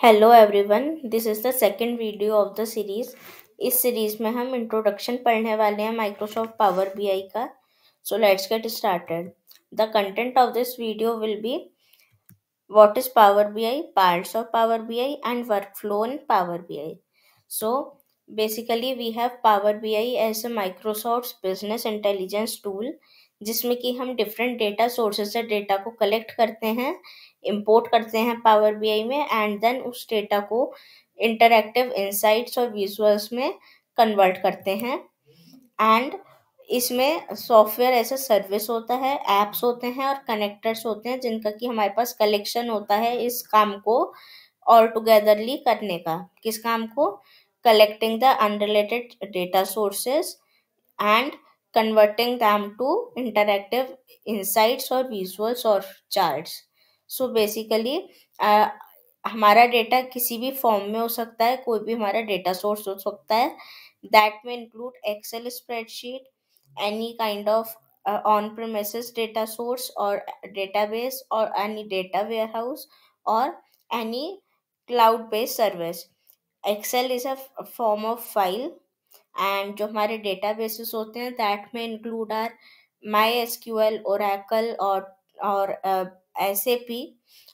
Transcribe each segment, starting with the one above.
Hello everyone, this is the second video of the series. इस series में हम introduction पढ़ने वाले हैं माइक्रोसॉफ्ट पावर बीआई का। So let's get started. The content of this video will be what is Power BI, parts of Power BI, and workflow in Power BI. So basically we have Power BI as a Microsoft's business intelligence tool, जिसमें कि हम different data sources से data को collect करते हैं, import करते हैं power BI में, एंड देन उस डेटा को इंटरैक्टिव इंसाइट्स और विजुअल्स में कन्वर्ट करते हैं। एंड इसमें सॉफ्टवेयर ऐसे सर्विस होता है, एप्स होते हैं और कनेक्टर्स होते हैं जिनका कि हमारे पास कलेक्शन होता है इस काम को ऑल टुगेदरली करने का। किस काम को? Collecting the unrelated data sources and converting them to interactive insights और विजुअल्स और चार्ट्स। सो बेसिकली हमारा डेटा किसी भी फॉर्म में हो सकता है, कोई भी हमारा डेटा सोर्स हो सकता है। दैट में include Excel spreadsheet, any kind of on-premises data source or database or any data warehouse or any cloud-based service. Excel is a form of file and जो हमारे डेटाबेसेस होते हैं दैट में include are MySQL, Oracle और SAP.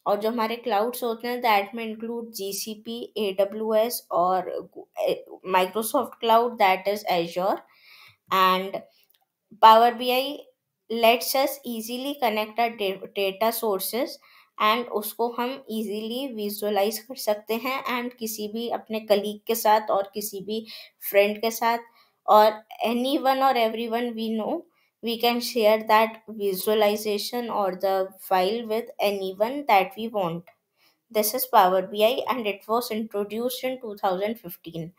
और जो हमारे clouds होते हैं दैट में इंक्लूड जीसीपी, एडब्ल्यूएस और Microsoft cloud that is Azure. And Power BI lets us easily connect our data sources and उसको हम easily विजुअलाइज कर सकते हैं एंड किसी भी अपने कलीग के साथ और किसी भी फ्रेंड के साथ और एनी वन और everyone we know we can share that visualization or the file with anyone that we want. This is Power BI and it was introduced in 2015.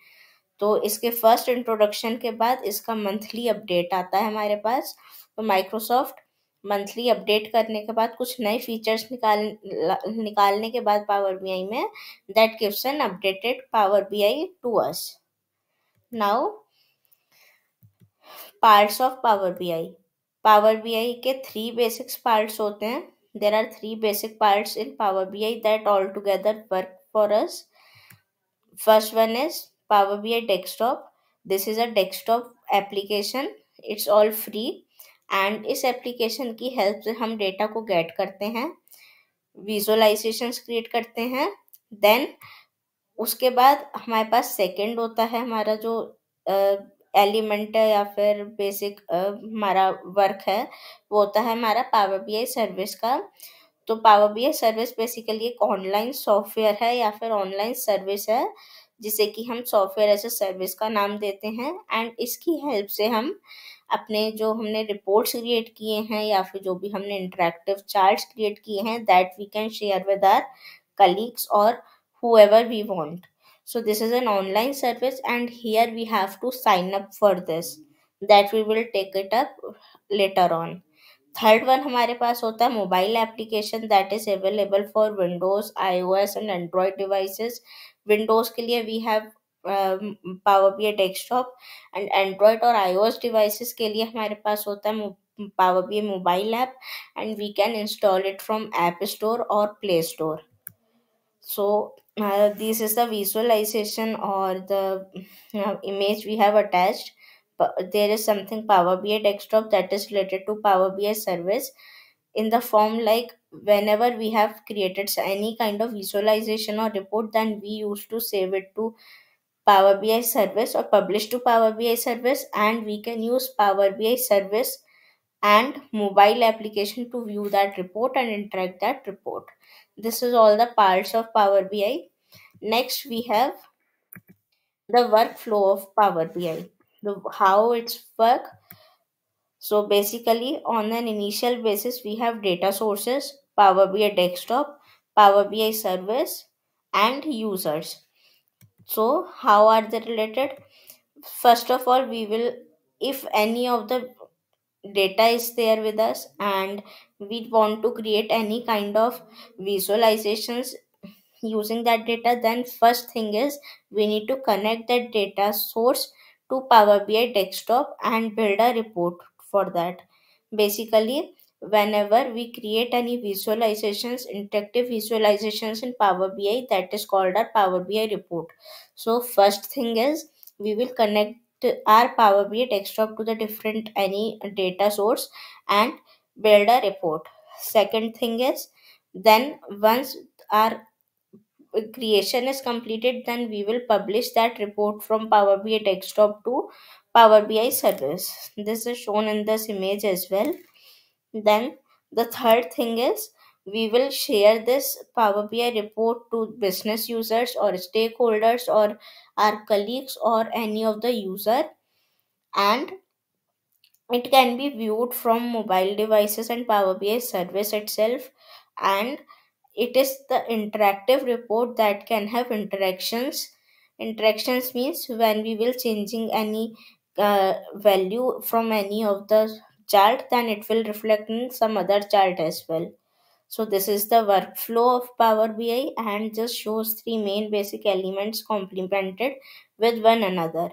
तो इसके फर्स्ट इंट्रोडक्शन के बाद इसका monthly update आता है हमारे पास। तो माइक्रोसॉफ्ट मंथली अपडेट करने के बाद कुछ नए फीचर्स निकालने के बाद पावर बीआई में that gives an updated power BI to us. Now parts of power BI. Power BI के थ्री बेसिक्स पार्ट्स होते हैं। There are three basic parts in power BI that all together work for us. First one is Power BI Desktop. This is a desktop application. It's all free. And इस application की help से हम data को gate करते हैं, visualisations create करते हैं। Then उसके बाद हमारे पास सेकंड होता है हमारा जो एलिमेंट है या फिर बेसिक हमारा वर्क है, वो होता है हमारा पावर बीआई सर्विस का। तो पावर बीआई सर्विस बेसिकली एक ऑनलाइन सॉफ्टवेयर है या फिर ऑनलाइन सर्विस है जिसे कि हम सॉफ्टवेयर एज ए सर्विस का नाम देते हैं। एंड इसकी हेल्प से हम अपने जो हमने रिपोर्ट्स क्रिएट किए हैं या फिर जो भी हमने इंटरेक्टिव चार्ट्स क्रिएट किए हैं that we can share with our colleagues और whoever we want. So this is an online service and here we have to sign up for this. That we will take it up later on. Third one हमारे पास होता है mobile application that is available for Windows, iOS and Android devices. Windows के लिए we have Power BI desktop and Android और iOS devices के लिए हमारे पास होता है Power BI mobile app and we can install it from App Store और Play Store. So this is the visualization or the image we have attached. There is something Power BI desktop that is related to Power BI service in the form like whenever we have created any kind of visualization or report, then we used to save it to Power BI service or publish to Power BI service, and we can use Power BI service and mobile application to view that report and interact that report. This is all the parts of Power BI. Next, we have the workflow of Power BI, how it's work. So basically, on an initial basis, we have data sources, Power BI desktop, Power BI service, and users. So how are they related? First of all, we will, if any of the data is there with us and we want to create any kind of visualizations using that data, then first thing is we need to connect that data source to Power BI desktop and build a report for that. Basically whenever we create any visualizations, interactive visualizations in Power BI, that is called our Power BI report. So first thing is we will connect our Power BI desktop to the different any data source and build a report. Second thing is, then once our creation is completed, then we will publish that report from Power BI desktop to Power BI service. This is shown in this image as well. Then the third thing is we will share this Power BI report to business users or stakeholders or our colleagues or any of the user, and it can be viewed from mobile devices and Power BI service itself. And it is the interactive report that can have interactions. Interactions means when we will changing any value from any of the chart, then it will reflect in some other chart as well. So this is the workflow of Power BI and just shows three main basic elements complemented with one another.